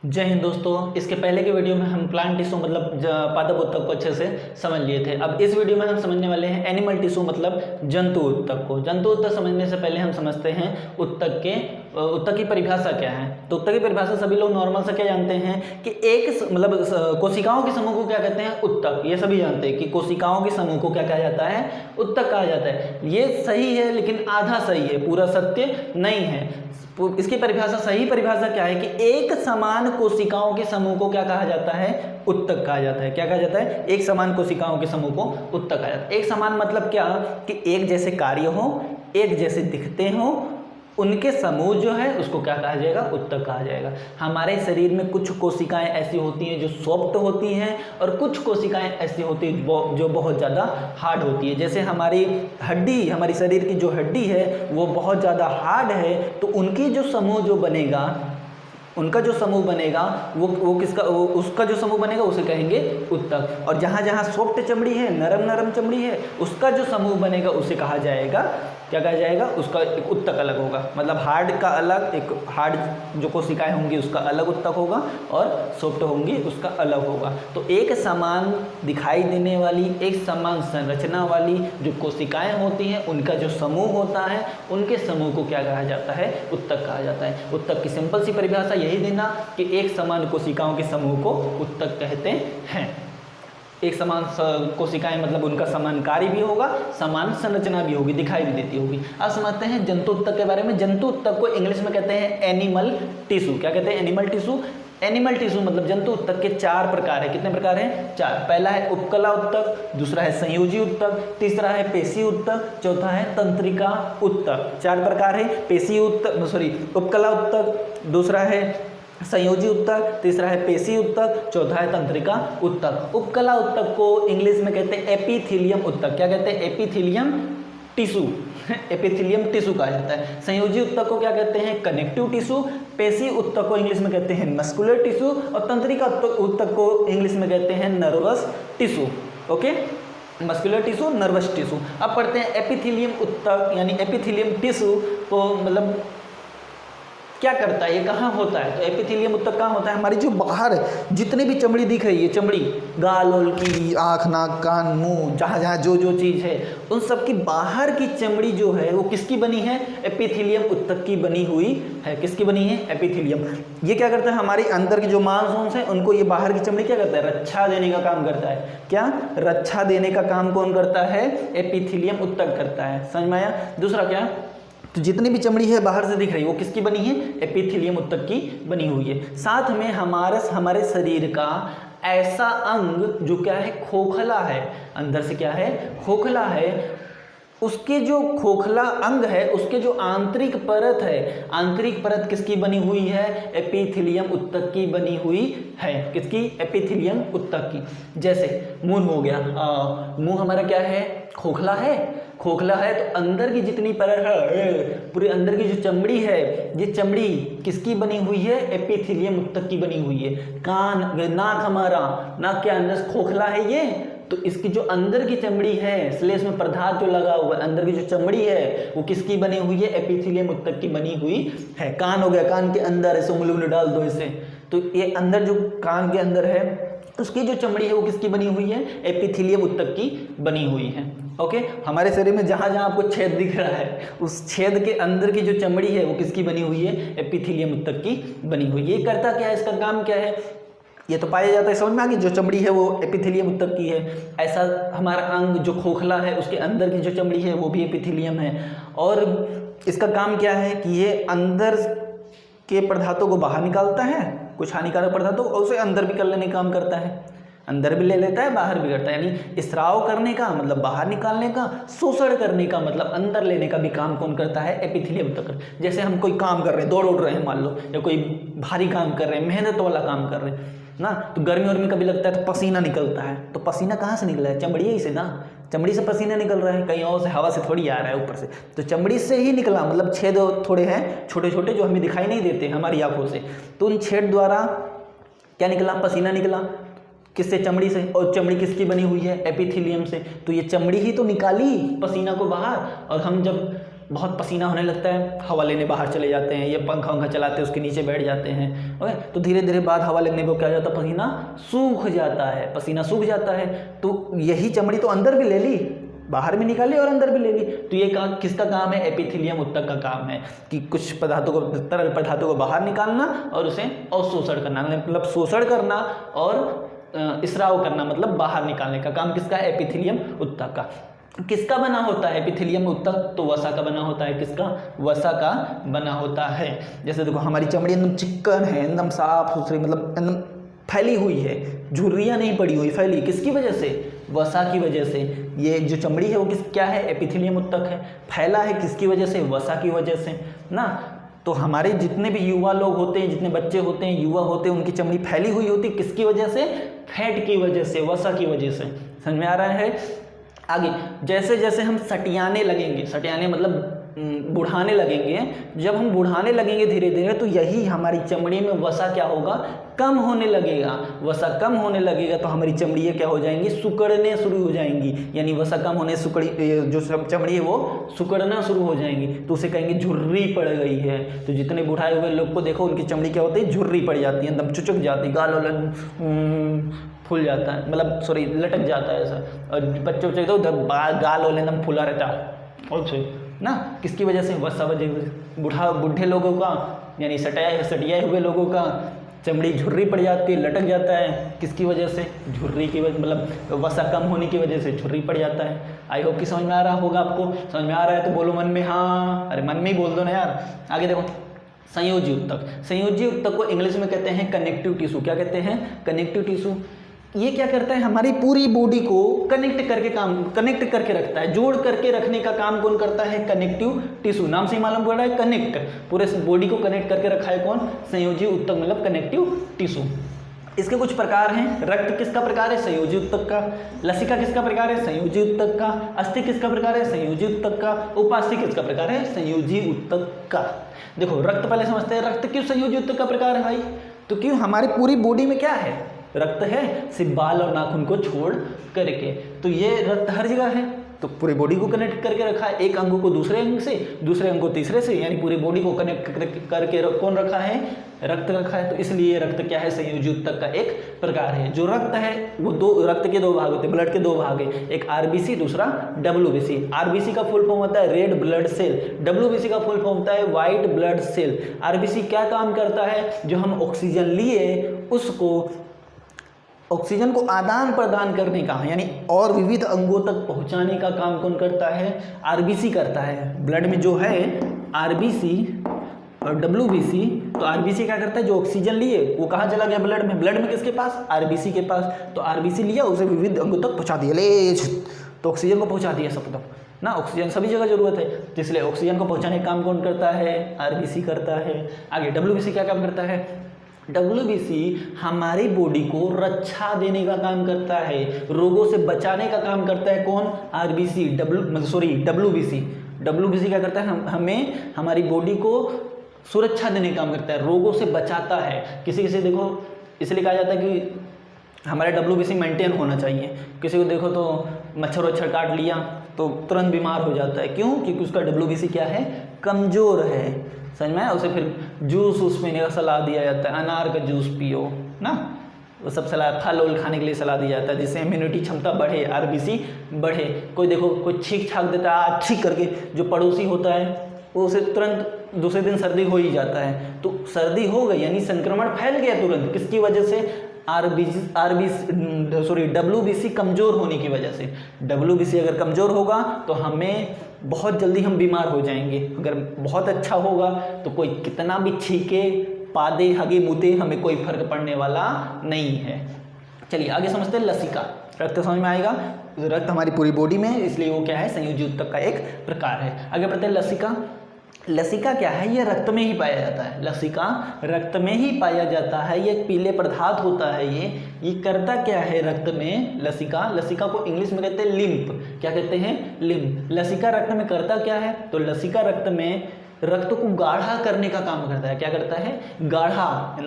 जय हिंद दोस्तों। इसके पहले के वीडियो में हम प्लांट टिश्यू मतलब पादप ऊतक को अच्छे से समझ लिए थे। अब इस वीडियो में हम समझने वाले हैं एनिमल टिश्यू मतलब जंतु ऊतक को। जंतु ऊतक समझने से पहले हम समझते हैं ऊतक की परिभाषा क्या है। तो ऊतक की परिभाषा सभी लोग नॉर्मल से क्या जानते हैं कि एक मतलब कोशिकाओं के समूह को क्या कहते हैं, ऊतक। ये सभी जानते हैं कि कोशिकाओं के समूह को क्या कहा जाता है, ऊतक कहा जाता है। ये सही है लेकिन आधा सही है, पूरा सत्य नहीं है। इसकी परिभाषा, सही परिभाषा क्या है कि एक समान कोशिकाओं के समूह को क्या कहा जाता है, ऊतक कहा जाता है। क्या कहा जाता है, एक समान कोशिकाओं के समूह को ऊतक कहा जाता है। एक समान मतलब क्या कि एक जैसे कार्य हो, एक जैसे दिखते हो, उनके समूह जो है उसको क्या कहा जाएगा, ऊतक कहा जाएगा। हमारे शरीर में कुछ कोशिकाएं ऐसी होती हैं जो सॉफ्ट होती हैं और कुछ कोशिकाएं ऐसी होती हैं जो बहुत ज़्यादा हार्ड होती है। जैसे हमारी हड्डी, हमारी शरीर की जो हड्डी है वो बहुत ज़्यादा हार्ड है, तो उनकी जो समूह जो बनेगा, उनका जो समूह बनेगा उसका जो समूह बनेगा उसे कहेंगे ऊतक। और जहाँ जहाँ सॉफ्ट चमड़ी है, नरम चमड़ी है, उसका जो समूह बनेगा उसे कहा जाएगा, क्या कहा जाएगा, उसका एक ऊतक अलग होगा। मतलब हार्ड का अलग, एक हार्ड जो कोशिकाएं होंगी उसका अलग ऊतक होगा और सॉफ्ट होंगी उसका अलग होगा। तो एक समान दिखाई देने वाली, एक समान संरचना वाली जो कोशिकाएं होती हैं, उनका जो समूह होता है, उनके समूह को क्या कहा जाता है, ऊतक कहा जाता है। ऊतक की सिंपल सी परिभाषा यही देना कि एक समान कोशिकाओं के समूह को ऊतक कहते हैं। एक समान कोशिकाएं मतलब उनका समान कार्य भी होगा, समान संरचना भी होगी, दिखाई भी देती होगी। अब समझते हैं जंतु ऊतक के बारे में। जंतु ऊतक को इंग्लिश में कहते हैं एनिमल टिश्यू। क्या कहते हैं, एनिमल टिश्यू। एनिमल टिश्यू मतलब जंतु ऊतक के 4 प्रकार है। कितने प्रकार हैं, 4। पहला है उपकला ऊतक, दूसरा है संयोजी ऊतक, तीसरा है पेशी ऊतक, चौथा है तंत्रिका ऊतक। 4 प्रकार है। पेशी ऊतक, उपकला ऊतक, दूसरा है संयोजी ऊतक, तीसरा है पेशी ऊतक, चौथा है तंत्रिका ऊतक। उपकला ऊतक को इंग्लिश में कहते हैं एपिथेलियम ऊतक। क्या कहते हैं, एपिथेलियम टिश्यू। एपिथेलियम टिश्यू कहा जाता है। संयोजी ऊतक को क्या कहते हैं, कनेक्टिव टिश्यू। पेशी ऊतक को इंग्लिश में कहते हैं मस्कुलर टिश्यू और तंत्रिका ऊतक को इंग्लिश में कहते हैं nervous tissue. Okay, muscular tissue, nervous tissue. अब पढ़ते हैं एपिथेलियम ऊतक यानी एपिथेलियम टिश्यू को मतलब क्या करता है, ये कहाँ होता है। तो एपिथेलियम ऊतक कहाँ होता है, हमारी जो बाहर जितनी भी चमड़ी दिख रही है, चमड़ी गाल वाल की, आँख नाक कान मुंह, जहाँ जहाँ जो जो चीज़ है, उन सब की बाहर की चमड़ी जो है वो किसकी बनी है, एपिथेलियम ऊतक की बनी हुई है। किसकी बनी है, एपिथेलियम। ये क्या करता है, हमारे अंदर की जो मांसपेशियां हैं उनको ये बाहर की चमड़ी क्या करता है, रक्षा देने का काम करता है। क्या, रक्षा देने का काम कौन करता है, एपिथेलियम ऊतक करता है। समझ में आया। दूसरा क्या, तो जितनी भी चमड़ी है बाहर से दिख रही है वो किसकी बनी है, एपिथेलियम ऊतक की बनी हुई है। साथ में हमारे शरीर का ऐसा अंग जो क्या है, खोखला है, अंदर से क्या है, खोखला है, उसके जो खोखला अंग है उसके जो आंतरिक परत है, आंतरिक परत किसकी बनी हुई है, एपिथेलियम ऊतक की बनी हुई है। किसकी, एपिथेलियम ऊतक की। जैसे मुंह हो गया, मुंह हमारा क्या है, खोखला है। खोखला है तो अंदर की जितनी परत है, पूरे अंदर की जो चमड़ी है, ये चमड़ी किसकी बनी हुई है, एपिथेलियम ऊतक की बनी हुई है। कान, नाक, हमारा नाक के अंदर खोखला है ये, तो इसकी जो अंदर की चमड़ी है, इसलिए इसमें पदार्थ जो लगा हुआ है, अंदर की जो चमड़ी है वो किसकी बनी हुई है, एपिथेलियम ऊतक की बनी हुई है। कान हो गया, कान के अंदर ऐसे उंगली डाल दो इसे, तो ये अंदर जो कान के अंदर है उसकी जो चमड़ी है वो किसकी बनी हुई है, एपिथेलियम ऊतक की बनी हुई है। ओके, हमारे शरीर में जहाँ जहाँ आपको छेद दिख रहा है उस छेद के अंदर की जो चमड़ी है वो किसकी बनी हुई है, एपिथेलियम ऊतक की बनी हुई है। ये करता क्या है, इसका काम क्या है, ये तो पाया जाता है, समझ में आ गई, जो चमड़ी है वो एपिथेलियम ऊतक की है। ऐसा हमारा अंग जो खोखला है उसके अंदर की जो चमड़ी है वो भी एपिथेलियम है। और इसका काम क्या है कि ये अंदर के पदार्थों को बाहर निकालता है, कुछ हानिकारक पदार्थों को, और उसे अंदर भी कर लेने का काम करता है। अंदर भी ले लेता है, बाहर भी करता है। यानी स्राव करने का मतलब बाहर निकालने का, शोषण करने का मतलब अंदर लेने का भी काम कौन करता है, एपिथेलियम ऊतक। जैसे हम कोई काम कर रहे हैं, दौड़ उड़ रहे हैं मान लो, या कोई भारी काम कर रहे हैं, मेहनत वाला काम कर रहे हैं ना, तो गर्मी वर्मी कभी लगता है तो पसीना निकलता है। तो पसीना कहाँ से निकला है, चमड़ी से ना, चमड़ी से पसीना निकल रहा है, कहीं और से हवा से थोड़ी आ रहा है ऊपर से, तो चमड़ी से ही निकला। मतलब छेद थोड़े हैं छोटे छोटे जो हमें दिखाई नहीं देते हमारी आंखों से, तो उन छेद द्वारा क्या निकला, पसीना निकला। किससे, चमड़ी से। और चमड़ी किसकी बनी हुई है, एपिथेलियम से। तो ये चमड़ी ही तो निकाली पसीना को बाहर। और हम जब बहुत पसीना होने लगता है, हवा लेने बाहर चले जाते हैं, ये पंखा वंखा चलाते हैं उसके नीचे बैठ जाते हैं, ओके। तो धीरे धीरे बाद हवा लगने पर क्या हो जाता है, पसीना सूख जाता है, पसीना सूख जाता है। तो यही चमड़ी तो अंदर भी ले ली, बाहर भी निकाली और अंदर भी ले ली। तो ये किसका काम है, एपिथेलियम ऊतक का काम है कि कुछ पदार्थों को, तरल पदार्थों को बाहर निकालना और उसे अवशोषण करना, मतलब शोषण करना और स्राव करना, मतलब बाहर निकालने का काम किसका, एपिथेलियम ऊतक का। किसका बना होता है एपिथेलियम ऊतक, तो वसा का बना होता है, किसका, वसा का बना होता है। जैसे देखो हमारी चमड़ी एकदम चिकन है, एकदम साफ सुथरी, मतलब एकदम फैली हुई है, झुर्रियाँ नहीं पड़ी हुई, फैली, किसकी वजह से, वसा की वजह से। ये जो चमड़ी है वो क्या है, एपिथेलियम ऊतक है, फैला है किसकी वजह से, वसा की वजह से ना। तो हमारे जितने भी युवा लोग होते हैं, जितने बच्चे होते हैं, युवा होते हैं, उनकी चमड़ी फैली हुई होती है किसकी वजह से, फैट की वजह से, वसा की वजह से। समझ में आ रहा है। आगे जैसे जैसे हम सटियाने लगेंगे, सटियाने मतलब बुढ़ाने लगेंगे, जब हम बुढ़ाने लगेंगे धीरे धीरे, तो यही हमारी चमड़ी में वसा क्या होगा, कम होने लगेगा। वसा कम होने लगेगा तो हमारी चमड़ियाँ क्या हो जाएंगी, सिकुड़ने शुरू हो जाएंगी, यानी वसा कम होने जो चमड़ी है वो सिकुड़ना शुरू हो जाएंगी, तो उसे कहेंगे झुर्री पड़ गई है। तो जितने बुढ़ाए हुए लोग को देखो, उनकी चमड़ी क्या होती है, झुर्री पड़ जाती है, एकदम चुचक जाती, गाल फूल जाता है, मतलब सॉरी लटक जाता है ऐसा। और बच्चे बच्चे तो गाल वाले एकदम फूला रहता है और ना, किसकी वजह से, वसा वजह। बूढ़े लोगों का यानी सटियाए हुए लोगों का चमड़ी झुर्री पड़ जाती है, लटक जाता है, किसकी वजह से, झुर्री की वजह, मतलब वसा कम होने की वजह से झुर्री पड़ जाता है। आई होप कि समझ में आ रहा होगा आपको। समझ में आ रहा है तो बोलो मन में हाँ, अरे मन में ही बोल दो ना यार। आगे देखो संयोजी ऊतक। संयोजी ऊतक को इंग्लिश में कहते हैं कनेक्टिव टिश्यू। क्या कहते हैं, कनेक्टिव टिश्यू। ये क्या करता है, हमारी पूरी बॉडी को कनेक्ट करके रखता है, जोड़ करके रखने का काम कौन करता है, कनेक्टिव टिश्यू। नाम से ही मालूम पड़ रहा है, कनेक्ट, पूरे बॉडी को कनेक्ट करके रखा है कौन, संयोजी ऊतक, मतलब कनेक्टिव टिश्यू। इसके कुछ प्रकार हैं। रक्त किसका प्रकार है, संयोजी ऊतक का। लसिका किसका प्रकार है, संयोजी ऊतक का। अस्थि किसका प्रकार है, संयोजी ऊतक का। उपास्थि किसका प्रकार है, संयोजी ऊतक का। देखो रक्त पहले समझते हैं, रक्त क्यों संयोजी ऊतक का प्रकार है भाई, तो क्यों हमारी पूरी बॉडी में क्या है, रक्त है, सिर्फ बाल और नाखून को छोड़ करके। तो ये रक्त हर जगह है, तो पूरी बॉडी को कनेक्ट करके रखा है, एक अंग को दूसरे अंग से, दूसरे अंग को तीसरे से, यानी पूरी बॉडी को कनेक्ट करके कौन रखा है, रक्त रखा है। तो इसलिए रक्त क्या है, संयोजी ऊतक का एक प्रकार है। जो रक्त है वो रक्त के दो भाग होते हैं, ब्लड के दो भाग है, एक आरबीसी, दूसरा डब्ल्यूबीसी। आरबीसी का फुल फॉर्म होता है रेड ब्लड सेल, डब्ल्यूबीसी का फुल फॉर्म होता है व्हाइट ब्लड सेल। आरबीसी क्या काम करता है, जो हम ऑक्सीजन लिए उसको, ऑक्सीजन को आदान प्रदान करने का, यानी और विविध अंगों तक पहुंचाने का काम कौन करता है, आरबीसी करता है। ब्लड में जो है आरबीसी और डब्ल्यूबीसी, तो आरबीसी क्या करता है, जो ऑक्सीजन लिए वो कहाँ चला गया, ब्लड में। ब्लड में किसके पास, आरबीसी के पास। तो आरबीसी लिया, उसे विविध अंगों तक पहुँचा दिया, ले तो ऑक्सीजन को पहुँचा दिया सब तक ना। ऑक्सीजन सभी जगह जरूरत है, तो इसलिए ऑक्सीजन को पहुँचाने का काम कौन करता है, आरबीसी करता है। आगे डब्ल्यूबीसी क्या काम करता है, डब्ल्यूबीसी हमारी बॉडी को रक्षा देने का काम करता है, रोगों से बचाने का काम करता है कौन, आरबीसी, डब्ल्यूबीसी। डब्ल्यूबीसी क्या करता है, हमें हमारी बॉडी को सुरक्षा देने का काम करता है, रोगों से बचाता है। किसी किसी देखो इसलिए कहा जाता है कि हमारा डब्ल्यूबीसी मेंटेन होना चाहिए। किसी को देखो तो मच्छर वच्छर काट लिया तो तुरंत बीमार हो जाता है, क्यों, क्योंकि उसका डब्ल्यूबीसी क्या है, कमज़ोर है। समझ में आया। उसे फिर जूस पीने का सलाह दिया जाता है, अनार का जूस पियो ना, वो सब सलाह, फल उल खाने के लिए सलाह दी जाता है, जिससे इम्यूनिटी क्षमता बढ़े, आरबीसी बढ़े। कोई देखो कोई छींक छाक देता है, छींक करके जो पड़ोसी होता है वो उसे तुरंत दूसरे दिन सर्दी हो ही जाता है। तो सर्दी हो गई यानी संक्रमण फैल गया तुरंत, किसकी वजह से, डब्ल्यूबीसी कमज़ोर होने की वजह से। डब्ल्यूबीसी अगर कमज़ोर होगा तो हमें बहुत जल्दी हम बीमार हो जाएंगे। अगर बहुत अच्छा होगा तो कोई कितना भी छीके, पादे, हगे, मुते, हमें कोई फर्क पड़ने वाला नहीं है। चलिए आगे समझते हैं लसिका। रक्त समझ में आएगा, रक्त हमारी पूरी बॉडी में, इसलिए वो क्या है, संयोजी ऊतक का एक प्रकार है। आगे बढ़ते हैं लसिका। लसिका क्या है, ये रक्त में ही पाया जाता है। लसिका रक्त में ही पाया जाता है, ये पीले पदार्थ होता है। ये करता क्या है रक्त में, लसिका को इंग्लिश में कहते हैं लिम्फ। क्या कहते हैं, लिम्फ। लसिका रक्त में करता क्या है, तो लसिका रक्त में रक्त को गाढ़ा करने का काम करता है। क्या करता है, गाढ़ा,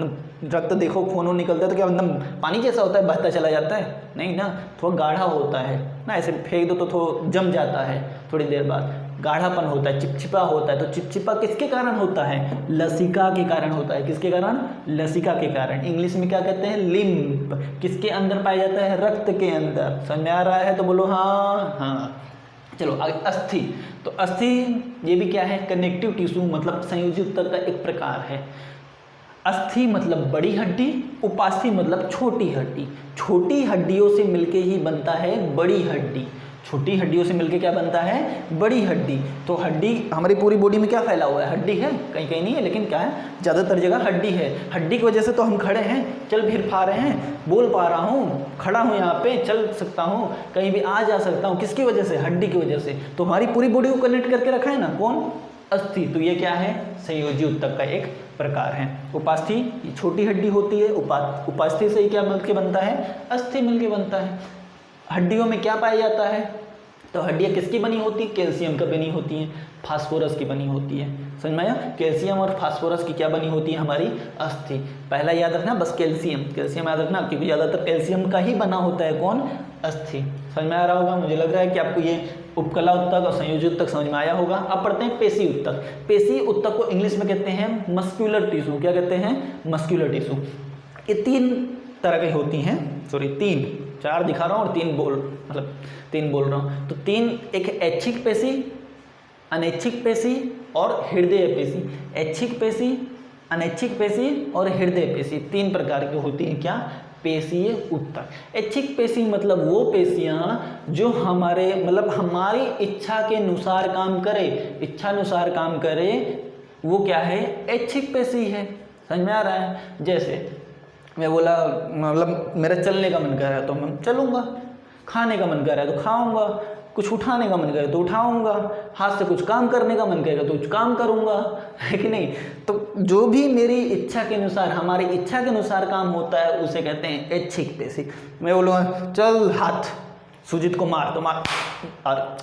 रक्त देखो खून निकलता है तो क्या एकदम पानी जैसा होता है, बहता चला जाता है, नहीं ना, थोड़ा गाढ़ा होता है ना, ऐसे फेंक दो तो थोड़ा जम जाता है थोड़ी देर बाद। गाढ़ापन होता है, चिपचिपा होता है। तो चिपचिपा किसके कारण होता है? लसिका के कारण होता है। किसके कारण? लसिका के कारण। इंग्लिश में क्या कहते हैं? लिम्फ। किसके अंदर पाया जाता है? रक्त के अंदर। समझ में आ रहा है तो बोलो हाँ। हाँ चलो आगे, अस्थि। तो अस्थि ये भी क्या है? कनेक्टिव टिश्यू मतलब संयोजी उत्तक का एक प्रकार है। अस्थि मतलब बड़ी हड्डी, उपास्थि मतलब छोटी हड्डी। छोटी हड्डियों से मिलके ही बनता है बड़ी हड्डी। छोटी हड्डियों से मिलके क्या बनता है? बड़ी हड्डी। तो हड्डी हमारी पूरी बॉडी में क्या फैला हुआ है? हड्डी है, कहीं कहीं नहीं है, लेकिन क्या है? ज़्यादातर जगह हड्डी है। हड्डी की वजह से तो हम खड़े हैं, चल फिर पा रहे हैं, बोल पा रहा हूँ, खड़ा हूँ यहाँ पे, चल सकता हूँ, कहीं भी आ जा सकता हूँ। किसकी वजह से? हड्डी की वजह से। तो हमारी पूरी बॉडी को कनेक्ट करके रखा है ना, कौन? अस्थि। तो ये क्या है? संयोजी उत्तक का एक प्रकार है। उपास्थि छोटी हड्डी होती है, उपास्थि से ही क्या मिलके बनता है? अस्थि मिलके बनता है। हड्डियों में क्या पाया जाता है? तो हड्डियाँ किसकी बनी होती है? कैल्शियम की बनी होती हैं, फास्फोरस की बनी होती है। समझ में आया? कैल्शियम और फास्फोरस की क्या बनी होती है? हमारी अस्थि। पहला याद रखना बस कैल्शियम, कैल्शियम याद रखना, क्योंकि ज़्यादातर कैल्शियम का ही बना होता है कौन? अस्थि। समझ में आ रहा होगा? मुझे लग रहा है कि आपको ये उपकला उत्तक और संयोजी उत्तक समझ में आया होगा। अब पढ़ते हैं पेशी उत्तक। पेशी उत्तक को इंग्लिश में कहते हैं मस्क्यूलर टिश्यू। क्या कहते हैं? Muscular tissue. ये 3 तरह की होती हैं, सॉरी 3, 4 दिखा रहा हूँ और 3 बोल रहा हूँ। तो 3, एक ऐच्छिक पेशी, अनैच्छिक पेशी और हृदय पेशी। ऐच्छिक पेशी, अनैच्छिक पेशी और हृदय पेशी 3 प्रकार की होती हैं। क्या? पेशीय उत्तक। ऐच्छिक पेशी मतलब वो पेशियाँ जो हमारे मतलब हमारी इच्छा के अनुसार काम करे, इच्छानुसार काम करे, वो क्या है? ऐच्छिक पेशी है। समझ में आ रहा है? जैसे मैं बोला मतलब मेरा चलने का मन कर रहा है तो मैं चलूँगा, खाने का मन कर रहा है तो खाऊंगा, कुछ उठाने का मन करे तो उठाऊंगा, हाथ से कुछ काम करने का मन करेगा तो कुछ काम करूंगा, है कि नहीं? तो जो भी मेरी इच्छा के अनुसार, हमारी इच्छा के अनुसार काम होता है उसे कहते हैं ऐच्छिक पेशी। मैं बोलूँगा चल हाथ सुजीत को मार, तो मार, और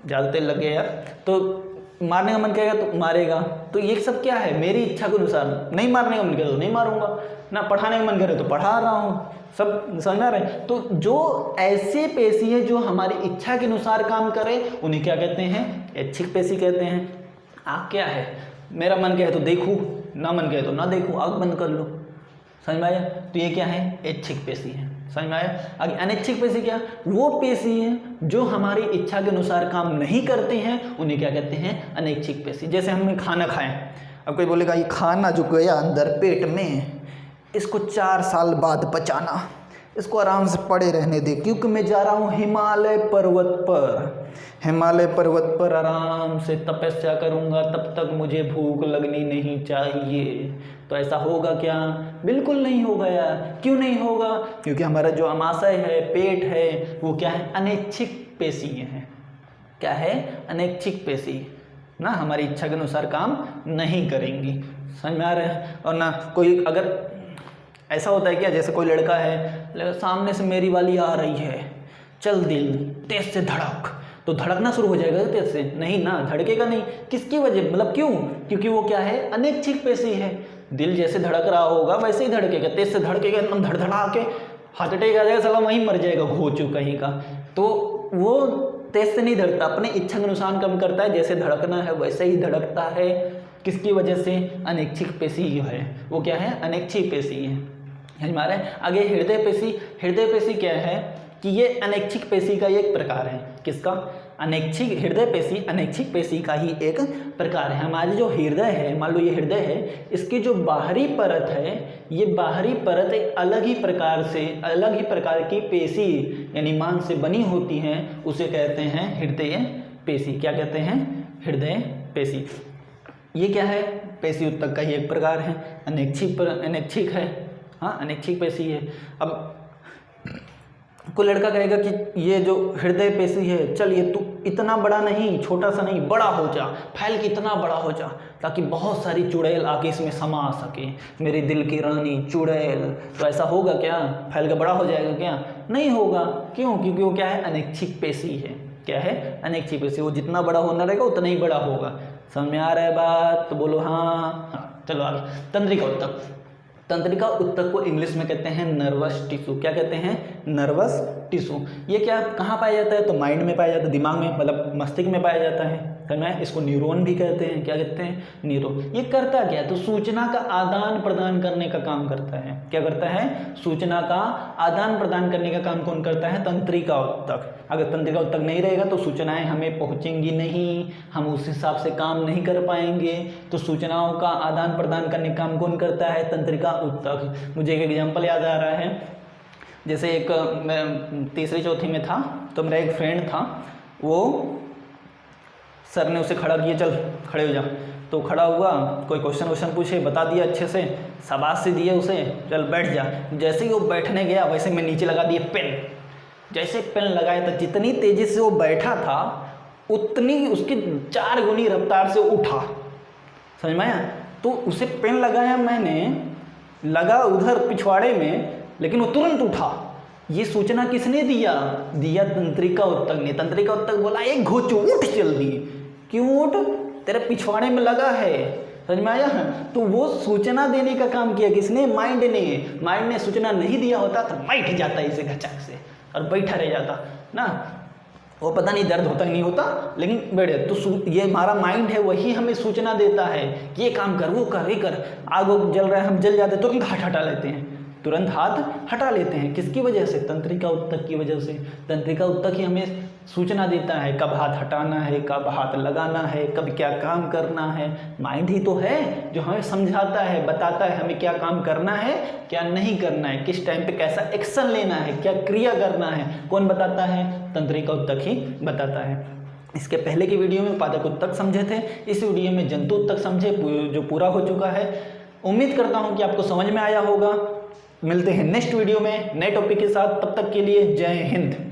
ज़्यादा तेल लग गया यार, तो मारने का मन करेगा तो मारेगा। तो ये सब क्या है? मेरी इच्छा के अनुसार। नहीं मारने का मन करे तो नहीं मारूंगा, ना पढ़ाने का मन करे तो पढ़ा रहा हूँ। सब समझ में रहे? तो जो ऐसे पेशी है जो हमारी इच्छा के अनुसार काम करे उन्हें क्या कहते हैं? ऐच्छिक पेशी कहते हैं। आँख क्या है? मेरा मन कहे तो देखूँ, ना मन कहे तो ना देखूँ, आँख बंद कर लो। समझ में आया? तो ये क्या है? ऐच्छिक पेशी है। समझ में आया? आगे अनैच्छिक पेशी क्या? वो पेशी है जो हमारी इच्छा के अनुसार काम नहीं करते हैं, उन्हें क्या कहते हैं? अनैच्छिक पेशी। जैसे हम खाना खाएं, अब कोई बोलेगा ये खाना जो गया अंदर पेट में, इसको 4 साल बाद पचाना, इसको आराम से पड़े रहने दे, क्योंकि मैं जा रहा हूँ हिमालय पर्वत पर। हिमालय पर्वत पर आराम से तपस्या करूँगा, तब तक मुझे भूख लगनी नहीं चाहिए। तो ऐसा होगा क्या? बिल्कुल नहीं होगा यार। क्यों नहीं होगा? क्योंकि हमारा जो अमाशय है, पेट है, वो क्या है? अनैच्छिक पेशी है। क्या है? अनैच्छिक पेशी ना, हमारी इच्छा के अनुसार काम नहीं करेंगी। समझ में आ रहा है? और ना कोई अगर ऐसा होता है क्या, जैसे कोई लड़का है, सामने से मेरी वाली आ रही है, चल दिल तेज से धड़क, तो धड़कना शुरू हो जाएगा तेज से? नहीं ना, धड़केगा नहीं। किसकी वजह? मतलब क्यों? क्योंकि वो क्या है? अनैच्छिक पेशी है। दिल जैसे धड़क रहा होगा वैसे ही धड़केगा, तेज से धड़केगा, एकदम धड़धड़ा के हार्ट अटैक आ जाएगा, साला वहीं मर जाएगा घोचू कहीं का। तो वो तेज से नहीं धड़कता, अपने इच्छा के अनुसार काम करता है, जैसे धड़कना है वैसे ही धड़कता है। किसकी वजह से? अनैच्छिक पेशी जो है वो क्या है? अनैच्छिक पेशी है। समझ में आ रहा है? आगे हृदय पेशी। हृदय पेशी क्या है कि ये अनैच्छिक पेशी का एक प्रकार है। किसका? अनैच्छिक। हृदय पेशी अनैच्छिक पेशी का ही एक प्रकार है। हमारे जो हृदय है, मान लो ये हृदय है, इसकी जो बाहरी परत है, ये बाहरी परत एक अलग ही प्रकार की पेशी यानी मांस से बनी होती हैं, उसे कहते हैं हृदय पेशी। क्या कहते हैं? हृदय पेशी। ये क्या है? पेशी उत्तक का ही एक प्रकार है। अनैच्छिक है। हाँ, अनैच्छिक पेशी है। अब कोई लड़का कहेगा कि ये जो हृदय पेशी है, चल ये तू इतना बड़ा नहीं, छोटा सा नहीं, बड़ा हो जा, फैल के इतना बड़ा हो जा ताकि बहुत सारी चुड़ैल आके इसमें समा सके, मेरे दिल की रानी चुड़ैल। तो ऐसा होगा क्या? फैल के बड़ा हो जाएगा क्या? नहीं होगा। क्यों? क्योंकि वो क्या है? अनैच्छिक पेशी है। क्या है? अनैच्छिक पेशी। वो जितना बड़ा होना रहेगा उतना ही बड़ा होगा। समझ में आ रहा है बात? तो बोलो हाँ। हाँ चलो आगे। तंत्रिका उत्तक। तंत्रिका उत्तक को इंग्लिश में कहते हैं नर्वस टिश्यू। क्या कहते हैं? Nervous tissue. ये क्या कहाँ पाया जाता है? तो माइंड में पाया जाता है, दिमाग में, मतलब मस्तिष्क में पाया जाता है। समझ में? इसको न्यूरॉन भी कहते हैं। क्या कहते हैं? न्यूरॉन। ये करता क्या है? तो सूचना का आदान प्रदान करने का काम करता है। क्या करता है? सूचना का आदान प्रदान करने का काम कौन करता है? तंत्रिका उत्तक। अगर तंत्रिका उत्तक नहीं रहेगा तो सूचनाएं हमें पहुंचेंगी नहीं, हम उस हिसाब से काम नहीं कर पाएंगे। तो सूचनाओं का आदान प्रदान करने का काम कौन करता है? तंत्रिका उत्तक। मुझे एक एग्जांपल याद आ रहा है, जैसे एक मैं तीसरी चौथी में था तो मेरा एक फ्रेंड था, वो सर ने उसे खड़ा किया, चल खड़े हो जा। तो खड़ा हुआ, कोई क्वेश्चन पूछे, बता दिया अच्छे से, शाबाशी दिए उसे, चल बैठ जा। जैसे ही वो बैठने गया वैसे मैं नीचे लगा दिए पेन। जैसे पेन लगाया था, जितनी तेजी से वो बैठा था उतनी उसकी 4 गुनी रफ्तार से उठा। समझ में आया? तो उसे पेन लगाया मैंने, लगा उधर पिछवाड़े में, लेकिन वो तुरंत उठा। ये सूचना किसने दिया? तंत्रिका उत्तक ने। तंत्रिका उत्तक बोला एक घोचू उठ जल्दी। क्यों उठ? तेरे पिछवाड़े में लगा है। समझ में आया? तो वो सूचना देने का काम किया किसने? माइंड ने। माइंड ने सूचना नहीं दिया होता तो बैठ जाता इसे घचक से और बैठा रह जाता ना, वो पता नहीं दर्द होता नहीं होता, लेकिन बैठ जाता। तो ये हमारा माइंड है, वही हमें सूचना देता है कि ये काम कर, वो कर, ये कर। आग जल रहा है, हम जल जाते तुरंत हाथ हटा लेते हैं, तुरंत हाथ हटा लेते हैं। किसकी वजह से? तंत्रिका उत्तक की वजह से। तंत्रिका उत्तक ही हमें सूचना देता है कब हाथ हटाना है, कब हाथ लगाना है, कब क्या काम करना है। माइंड ही तो है जो हमें समझाता है, बताता है हमें क्या काम करना है, क्या नहीं करना है, किस टाइम पे कैसा एक्शन लेना है, क्या क्रिया करना है। कौन बताता है? तंत्रिका उत्तक ही बताता है। इसके पहले की वीडियो में पादप उत्तक समझे थे, इस वीडियो में जंतु उत्तक समझे, जो पूरा हो चुका है। उम्मीद करता हूँ कि आपको समझ में आया होगा। मिलते हैं नेक्स्ट वीडियो में नए टॉपिक के साथ, तब तक के लिए जय हिंद।